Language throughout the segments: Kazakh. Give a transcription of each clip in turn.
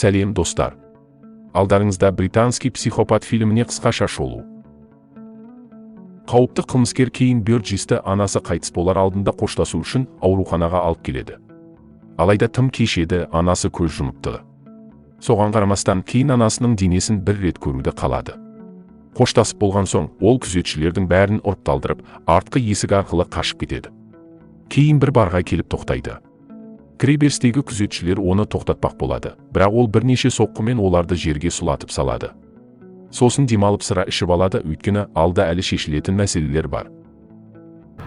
Сәлем достар. Алдарыңызда британский психопат фильміне қысқаша шолу. Қауіпті қылмыскер Кейн Бёрджисті анасы қайтыс болар алдында қоштасу үшін ауруханаға алып келеді. Алайда тым кеш еді, анасы көз жұмыпты. Соған қарамастан Кейн анасының денесін бір рет көруді қалады. Қоштасып болған соң, ол күзетшілердің бәрін ұрып талдырып, артқы есік арқылы қашып кетеді. Кейн бір барға келіп тоқтайды. Кіреберістегі күзетшілер оны тоқтатпақ болады, бірақ ол бірнеше соққымен оларды жерге сұлатып салады. Сосын демалып сыра ішіп алады, өйткені алда әлі шешілетін мәселелер бар.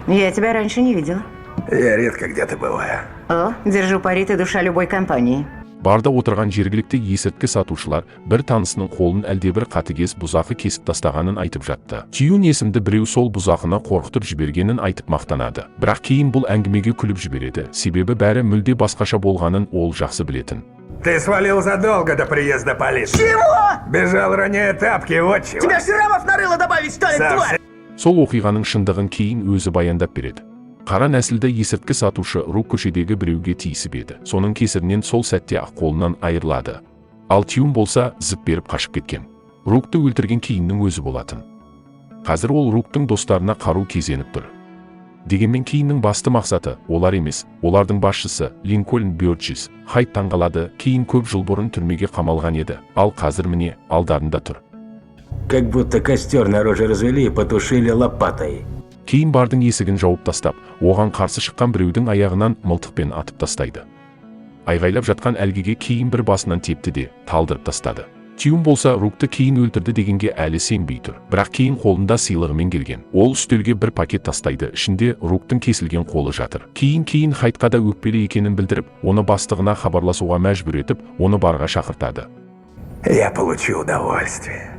Я тебя раньше не видела. Я редко где-то бываю. О, держу пари, ты душа любой компании. Барда отырған жергілікті есірткі сатушылар бір танысының қолын әлдебір қатыгез бұзақы кесіп тастағанын айтып жатты. Тюн есімді біреу сол бұзақыны қорқытып жібергенін айтып мақтанады. Бірақ кейін бұл әңгімеге күліп жібереді, себебі бәрі мүлде басқаша болғанын ол жақсы білетін. Ты свалил задолго до приезда полиции. Чего? Бежал, роняя тапки, вот чего. Тебя шрамов нарыло добавить стоит, тварь! Сол оқиғаның шындығын кейін өзі баяндап береді. Қара нәсілді есірткі сатушы Рук көшедегі біреуге тиісіп еді. Соның кесірінен сол сәтте ақ қолынан айырылады. Ал Тюн болса зіп беріп қашып кеткен. Рукты өлтірген Кейннің өзі болатын. Қазір ол Руктың достарына қару кезеніп тұр. Дегенмен Кейннің басты мақсаты олар емес, олардың басшысы Линкольн Бёрджис хайп таңғалады. Кейн көп жыл бұрын түрмеге қамалған еді, ал қазір міне алдарында тұр. Как будто костер на роже развели и потушили лопатой. Кейн бардың есігін жауып тастап, оған қарсы шыққан біреудің аяғынан мылтықпен атып тастайды. Айғайлап жатқан әлгіге Кейн бір басынан тепті де талдырып тастады. Тюн болса Рукты Кейн өлтірді дегенге әлі сенбей тұр. Бірақ Кейн қолында сыйлығымен келген. Ол үстелге бір пакет тастайды, ішінде Руктың кесілген қолы жатыр. Кейн Хайтқа да өкпелі екенін білдіріп, оны бастығына хабарласуға мәжбүр етіп, оны барға шақыртады. Я получу удовольствие,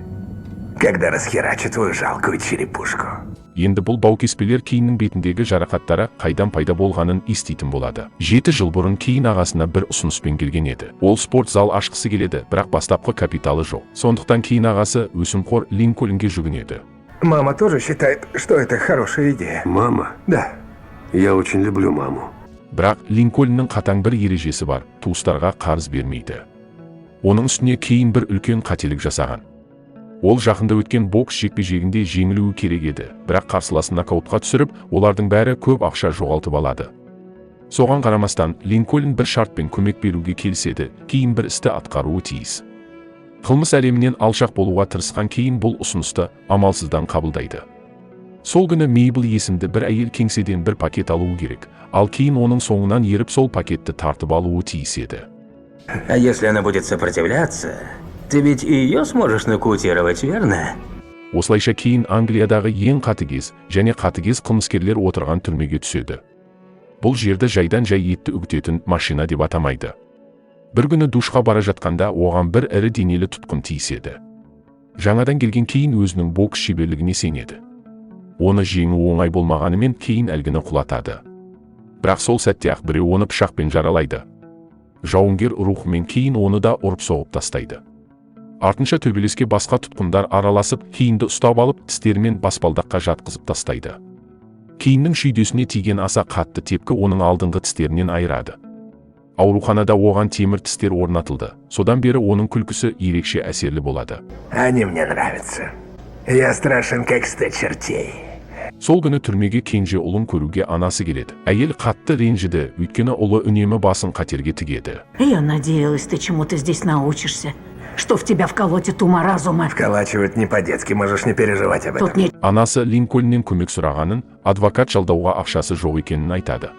когда расхерачу твою жалкую черепушку. Енді бұл баукеспелер Кейннің бетіндегі жарақаттары қайдан пайда болғанын еститін болады. 7 жыл бұрын Кейн ағасына бір ұсыныспен келген еді. Ол спорт зал ашқысы келеді, бірақ бастапқы капиталы жоқ. Сондықтан Кейн ағасы өсімқор Линкольнге жүгінеді. Мама тоже считает, что это хорошая идея. Мама? Да. Я очень люблю маму. Бірақ Линкольннің қатаң бір ережесі бар, туыстарға қарыз бермейді. Оның үстіне Кейн бір үлкен қателік жасаған. Ол жақында өткен бокс жекпе-жегінде жеңілуі керек еді, бірақ қарсыласын нокаутқа түсіріп, олардың бәрі көп ақша жоғалтып алады. Соған қарамастан, Линкольн бір шартпен көмек беруге келіседі, Кейн бір істі атқаруы тиіс. Қылмыс әлемінен алшақ болуға тырысқан Кейн бұл ұсынысты амалсыздан қабылдайды. Сол күні Мейбл есімді бір әйел кеңседен бір пакет алуы керек, ал Кейн оның соңынан еріп сол пакетті тартып алуы тиіс еді. А если она будет сопротивляться, ты ведь и ее сможешь нокаутировать, верно? Осылайша Кейн Англиядағы ең қатыгез және қатыгез қылмыскерлер отырған түрмеге түседі. Бұл жерді жайдан жай етті үгітетін машина деп атамайды. Бір күні душқа бара жатқанда оған бір ірі денелі тұтқын тиіседі. Жаңадан келген Кейн өзінің бокс шеберлігіне сенеді. Оны жеңу оңай болмағанымен Кейн әлгіні құлатады. Бірақ сол сәтте ақ біреу оны пышақпен жаралайды. Жауынгер рухымен Кейн оны да ұрып соғып тастайды. Артынша төбелеске басқа тұтқындар араласып, Кейнді ұстап алып, тістерімен баспалдаққа жатқызып тастайды. Кейннің шүйдесіне тиген аса қатты тепкі оның алдыңғы тістерінен айырады. Ауруханада оған темір тістер орнатылды. Содан бері оның күлкісі ерекше әсерлі болады. Они мне нравятся. Я страшен, как 100 чертей. Сол күні түрмеге кенже ұлын көруге анасы келеді. Әйел қатты ренжіді, өйткені ұлы үнемі басын қатерге тігеді. Я надеялась, ты чему-то здесь научишься. Что в тебя вколоть ума разума? Вколачивать не по-детски, можешь не переживать об этом. Тут не... Анасы Линкольннен көмек сұрағанын, адвокат жалдауға ақшасы жоқ екенін айтады.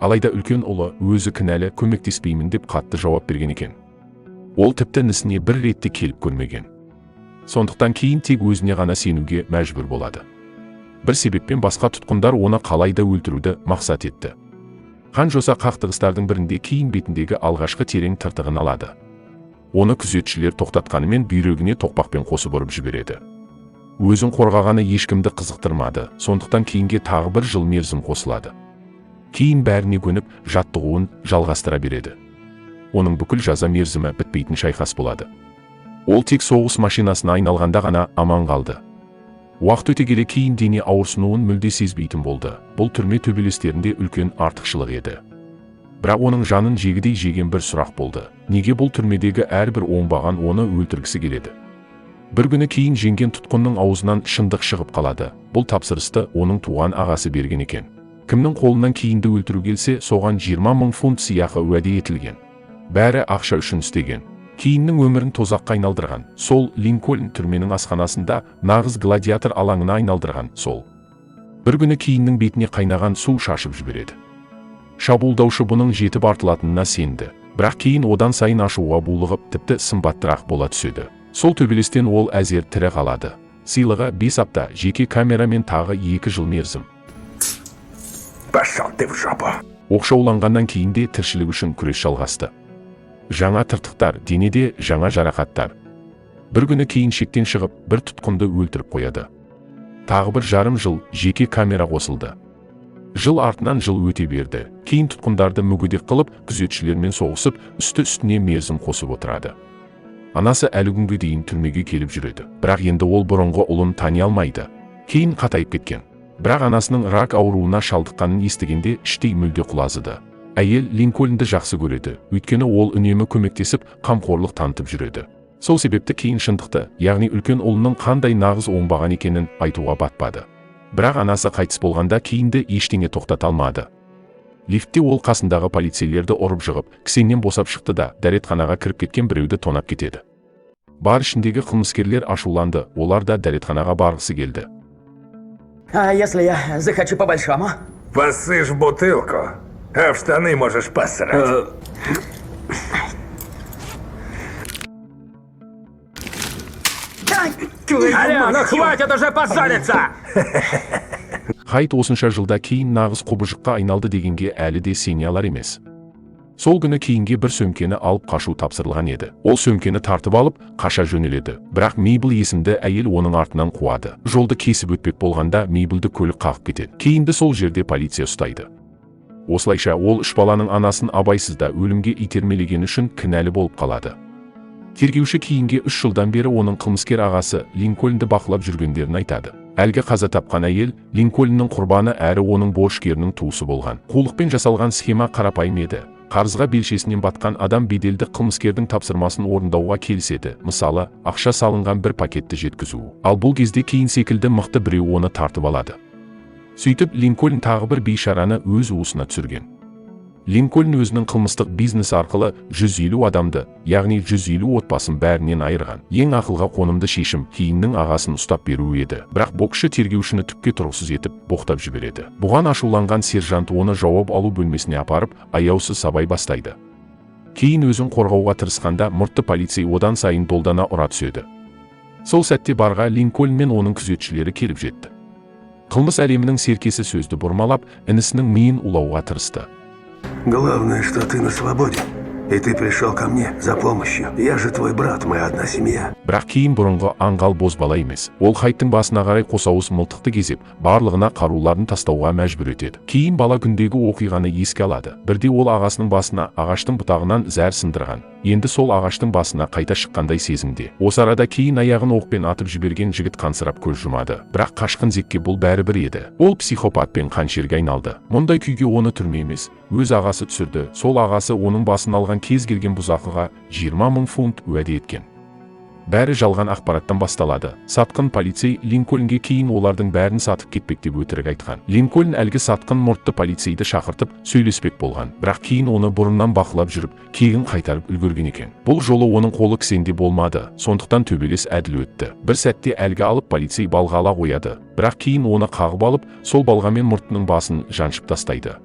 Алайда үлкен ұлы өзі кінәлі, көмектеспеймін деп қатты жауап берген екен. Ол тіпті інісіне бір ретте келіп көрмеген. Сондықтан Кейн тек өзіне ғана сенуге мәжбүр болады. Бір себеппен басқа тұтқындар оны қалайда өлтіруді мақсат етті. Қан-жоса қақтығыстардың бірінде Кейн бетіндегі алғашқы терең тыртығын алады. Оны күзетшілер тоқтатқанымен бүйрегіне тоқпақпен қосып ұрып жібереді. Өзін қорғағаны ешкімді қызықтырмады, сондықтан Кейнге тағы бір жыл мерзім қосылады. Кейн бәріне көніп, жаттығуын жалғастыра береді. Оның бүкіл жаза мерзімі бітпейтін шайқас болады. Ол тек соғыс машинасына айналғанда ғана аман қалды. Уақыт өте келе Кейн дене ауырсынуын мүлде сезбейтін болды. Бұл түрме төбелестерінде үлкен артықшылық еді. Бірақ оның жанын жегідей жеген бір сұрақ болды. Неге бұл түрмедегі әрбір оңбаған оны өлтіргісі келеді? Бір күні кейін жеңген тұтқынның аузынан шындық шығып қалады. Бұл тапсырысты оның туған ағасы берген екен. Кімнің қолынан кейінді өлтіру келсе, соған 20 000 фунт сыйақы уәде етілген. Бәрі ақша үшін істеген. Кейіннің өмірін тозаққа айналдырған. Сол Линкольн түрменің асханасында нағыз гладиатор алаңына айналдырған. Сол. Бір күні кейіннің бетіне қайнаған су шашып жібереді. Шабуылдаушы бұның жетіп артылатынына сенді. Бірақ кейін одан сайын ашуға булығып, тіпті сымбаттырақ бола түседі. Сол төбелестен ол әзер тірі қалады. Сыйлығы 5 апта, жеке камерамен тағы 2 жыл мерзім. Пошел ты в жопу. Оқшауланғаннан кейін де тіршілік үшін күрес жалғасты. Жаңа тыртықтар, денеде жаңа жарақаттар. Бір күні кейін шектен шығып, бір тұтқынды өлтіріп қояды. Тағы 1,5 жыл жеке камера қосылды. Жыл артынан жыл өте берді. Кейін тұтқындарды мүгедек қылып, күзетшілермен соғысып, үсті-үстіне мерзім қосып отырады. Анасы әлі күнге дейін түрмеге келіп жүреді. Бірақ енді ол бұрынғы ұлын тани алмайды. Кейін қатайып кеткен. Бірақ анасының рак ауруына шалдыққанын естігенде іштей мүлде құлазыды. Әйел Линкольнді жақсы көреді, өйткені ол үнемі көмектесіп, қамқорлық танытып жүреді. Сол себепті кейін шындықты, яғни үлкен ұлының қандай нағыз оңбаған екенін айтуға батпады. Бірақ анасы қайтыс болғанда кейінді ештеңе тоқтата алмады. Лифтте ол қасындағы полицейлерді ұрып жығып, кісеннен босап шықты да, дәретханаға кіріп кеткен біреуді тонап кетеді. Бар ішіндегі қылмыскерлер ашуланды, олар да дәретханаға барғысы келді. А если я захочу по-большому? Посышь в бутылку, а в штаны можешь посрать. Алло, ну хватит уже позориться! Хайт осынша жылда кейін нағыз құбыжыққа айналды дегенге әлі де сене алар емес. Сол күні кейінге бір сөмкені алып қашу тапсырылған еді. Ол сөмкені тартып алып, қаша жөнеледі. Бірақ Мейбл есімді әйел оның артынан қуады. Жолды кесіп өтпек болғанда Мейблді көлік қағып кетеді. Кейінді сол жерде полиция ұстайды. Осылайша ол 3 баланың анасын абайсызда өлімге итермелегені үшін кінәлі болып қалады. Тергеуші кейінге 3 жылдан бері оның қылмыскер ағасы Линкольнді бақылап жүргендерін айтады. Әлгі қаза тапқан әйел Линкольннің құрбаны әрі оның борышкерінің туысы болған. Қулықпен жасалған схема қарапайым еді. Қарызға белшесінен батқан адам беделді қылмыскердің тапсырмасын орындауға келіседі. Мысалы, ақша салынған бір пакетті жеткізу. Ал бұл кезде кейін секілді мықты біреу оны тартып алады. Сөйтіп, Линкольн тағы бір бейшараны өз уысына түсірген. Линкольн өзінің қылмыстық бизнес арқылы 150 адамды, яғни 150 отбасын бәрінен айырған. Ең ақылға қонымды шешім кейіннің ағасын ұстап беру еді. Бірақ боксшы тергеушіні түкке тұрғысыз етіп боқтап жібереді. Бұған ашуланған сержант оны жауап алу бөлмесіне апарып, аяусыз сабай бастайды. Кейін өзін қорғауға тырысқанда мұртты полицей одан сайын долдана ұра түседі. Сол сәтте барға Линкольн мен оның күзетшілері келіп жетті. Қылмыс әлемінің серкесі сөзді бұрмалап, інісінің миын улауға тырысты. Главное, что ты на свободе. И ты пришел ко мне за помощью. Я же твой брат, мы одна семья. Бірақ кейін бұрынғы аңғал бозбала емес. Ол Хайттың басына қарай қосауыз мылтықты кезеп, барлығына қаруларын тастауға мәжбүр етеді. Кейін бала күндегі оқиғаны еске алады. Бірде ол ағасының басына ағаштың бұтағынан зәр сындырған. Енді сол ағаштың басына қайта шыққандай сезімде. Осы арада кейін аяғын оқпен атып жіберген жігіт қансырап көз жұмады. Бірақ қашқын зекке бұл бәрібір еді. Ол психопат пен қаншерге айналды. Мұндай күйге оны түрме емес, өз ағасы түсірді. Сол ағасы оның басын алған кез келген бұзақыға 20 000 фунт уәде еткен. Бәрі жалған ақпараттан басталады. Сатқын полицей Линкольнге кейін олардың бәрін сатып кетпек деп өтірік айтқан. Линкольн әлгі сатқын мұртты полицейді шақыртып сөйлеспек болған. Бірақ кейін оны бұрыннан бақылап жүріп, кегін қайтарып үлгерген екен. Бұл жолы оның қолы кісенде болмады. Сондықтан төбелес әділ өтті. Бір сәтте әлгі алып полицей балға ала қояды. Бірақ кейін оны қағып алып, сол балғамен мұртының басын жаншып тастайды.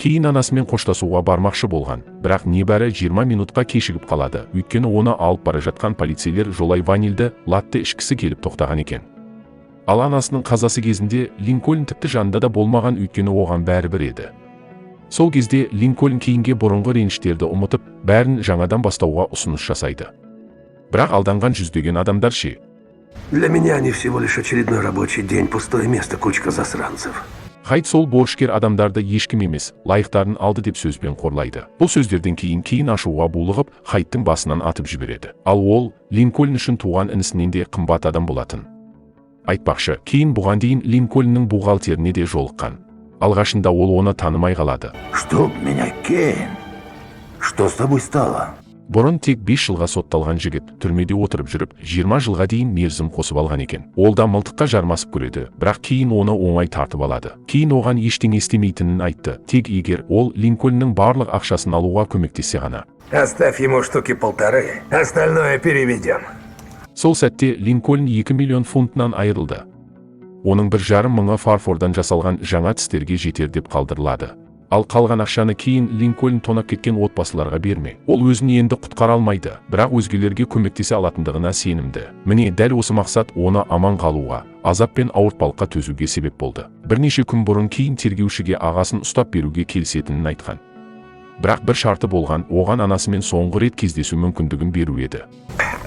Кейін анасымен қоштасуға бармақшы болған, бірақ небәрі 20 минутқа кешігіп қалады, өйткені оны алып бара жатқан полицейлер жолай ванильді латте ішкісі келіп тоқтаған екен. Ал анасының қазасы кезінде Линкольн тіпті жанында да болмаған, өйткені оған бәрібір еді. Сол кезде Линкольн кейінге бұрынғы реніштерді ұмытып, бәрін жаңадан бастауға ұсыныс жасайды. Бірақ алданған жүздеген адамдар ше. Для меня они всего лишь очередной рабочий день, пустое место, кучка засранцев. Хайт сол борышкер адамдарды ешкім емес, лайықтарын алды деп сөзбен қорлайды. Бұл сөздерден кейін ашуға булығып, Хайттың басынан атып жібереді. Ал ол Линкольн үшін туған інісінен де қымбат адам болатын. Айтпақшы, кейін бұған дейін Линкольннің бухгалтеріне де жолыққан. Алғашында ол оны танымай қалады. Чтоб меня, Кейн. Что с тобой стало? Бұрын тек 5 жылға сотталған жігіт түрмеде отырып жүріп, 20 жылға дейін мерзім қосып алған екен. Ол да мылтыққа жармасып көреді, бірақ кейін оны оңай тартып алады. Кейін оған ештеңе істемейтінін айтты, тек егер ол Линкольннің барлық ақшасын алуға көмектессе ғана. Оставь ему штуки 1,5, остальное переведем. Сол сәтте Линкольн 2 миллион фунтынан айырылды. Оның 1,5 мыңы фарфордан жасалған жаңа тістерге жетер деп қалдырылады. Ал қалған ақшаны кейін Линкольн тонап кеткен отбасыларға берме. Ол өзін енді құтқара алмайды, бірақ өзгелерге көмектесе алатындығына сенімді. Міне дәл осы мақсат оны аман қалуға, азап пен ауыртпалыққа төзуге себеп болды. Бірнеше күн бұрын кейін тергеушіге ағасын ұстап беруге келісетінін айтқан. Бірақ бір шарты болған, оған анасымен соңғы рет кездесу мүмкіндігін беру еді.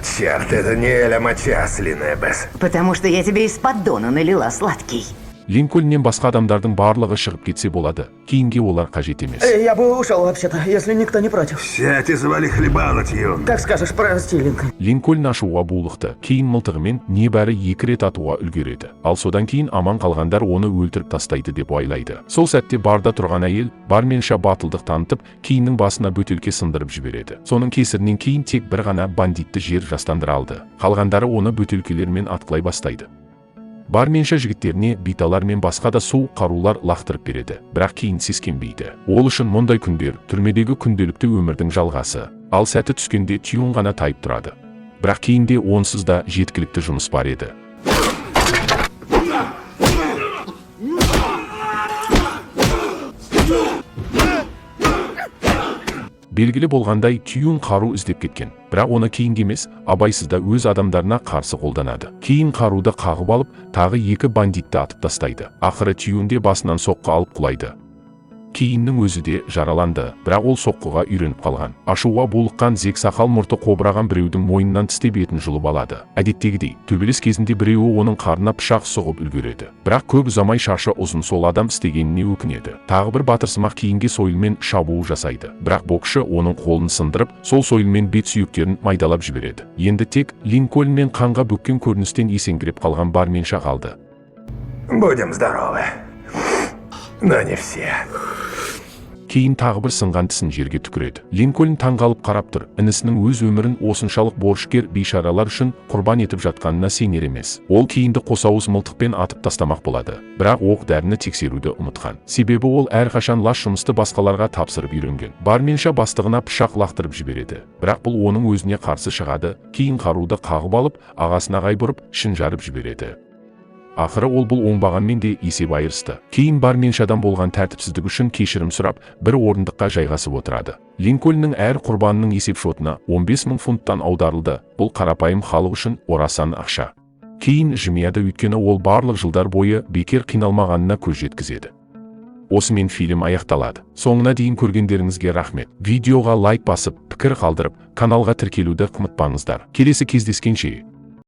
Черт, это не Эля Мачаслиная, Бесс. Потому что я тебе из поддона налила, сладкий. Линкольннен басқа адамдардың барлығы шығып кетсе болады, кейінге олар қажет емес. Я бы ушел вообще-то, если никто не против. Сядь и завали хлебалать, Юн. Как скажешь, прости, Линкольн. Линкольн ашуға булықты, кейін мылтығымен небәрі 2 рет атуға үлгереді. Ал содан кейін аман қалғандар оны өлтіріп тастайды деп ойлайды. Сол сәтте барда тұрған әйел барменша батылдық танытып, кейіннің басына бөтелке сындырып жібереді. Соның кесірінен кейін тек бір ғана бандитті жер жастандыра алды. Қалғандары оны бөтелкелермен атқылай бастайды. Барменша жігіттеріне биталар мен басқа да суық қарулар лақтырып береді, бірақ кейін сескенбейді. Ол үшін мұндай күндер түрмедегі күнделікті өмірдің жалғасы, ал сәті түскенде Тюн ғана тайып тұрады. Бірақ кейінде онсыз да жеткілікті жұмыс бар еді. Белгілі болғандай Тюн қару іздеп кеткен, бірақ оны кейінге емес, абайсызда өз адамдарына қарсы қолданады. Кейін қаруды қағып алып, тағы 2 бандитті атып тастайды. Ақыры Тюн де басынан соққы алып құлайды. Кейіннің өзі де жараланды, бірақ ол соққыға үйреніп қалған. Ашуға булыққан зек сақал мұрты қобыраған біреудің мойнынан тістеп етін жұлып алады. Әдеттегідей, төбелес кезінде біреуі оның қарнына пышақ сұғып үлгереді. Бірақ көп ұзамай шашы ұзын сол адам істегеніне өкінеді. Тағы бір батырсымақ кейінге сойылмен шабуыл жасайды. Бірақ боксшы оның қолын сындырып, сол сойылмен бет сүйектерін майдалап жібереді. Енді тек Линкольн мен қанға бөккен көріністен есеңгіреп қалған барменша қалды. Будем здоровы. Но не все. Кейін тағы бір сынған тісін жерге түкіреді. Линкольн таңғалып қарап тұр. Інісінің өз өмірін осыншалық борышкер бейшаралар үшін құрбан етіп жатқанына сенер емес. Ол кейінді қосауыз мылтықпен атып тастамақ болады. Бірақ оқ дәріні тексеруді ұмытқан. Себебі ол әрқашан лас жұмысты басқаларға тапсырып үйренген. Барменша бастығына пышақ лақтырып жібереді. Бірақ бұл оның өзіне қарсы шығады. Кейін қаруды қағып алып, ағасына қайбұрып, шын жарып жібереді. Ақыры ол бұл оңбағанмен де есеп айырысты. Кейін барменшадан болған тәртіпсіздік үшін кешірім сұрап, бір орындыққа жайғасып отырады. Линкольннің әр құрбанының есеп шотына 15 мың фунттан аударылды. Бұл қарапайым халық үшін орасан ақша. Кейін жымияды, өйткені ол барлық жылдар бойы бекер қиналмағанына көз жеткізеді. Осымен фильм аяқталады. Соңына дейін көргендеріңізге рахмет. Видеоға лайк басып, пікір қалдырып, каналға тіркелуді ұмытпаңыздар. Келесі кездескенше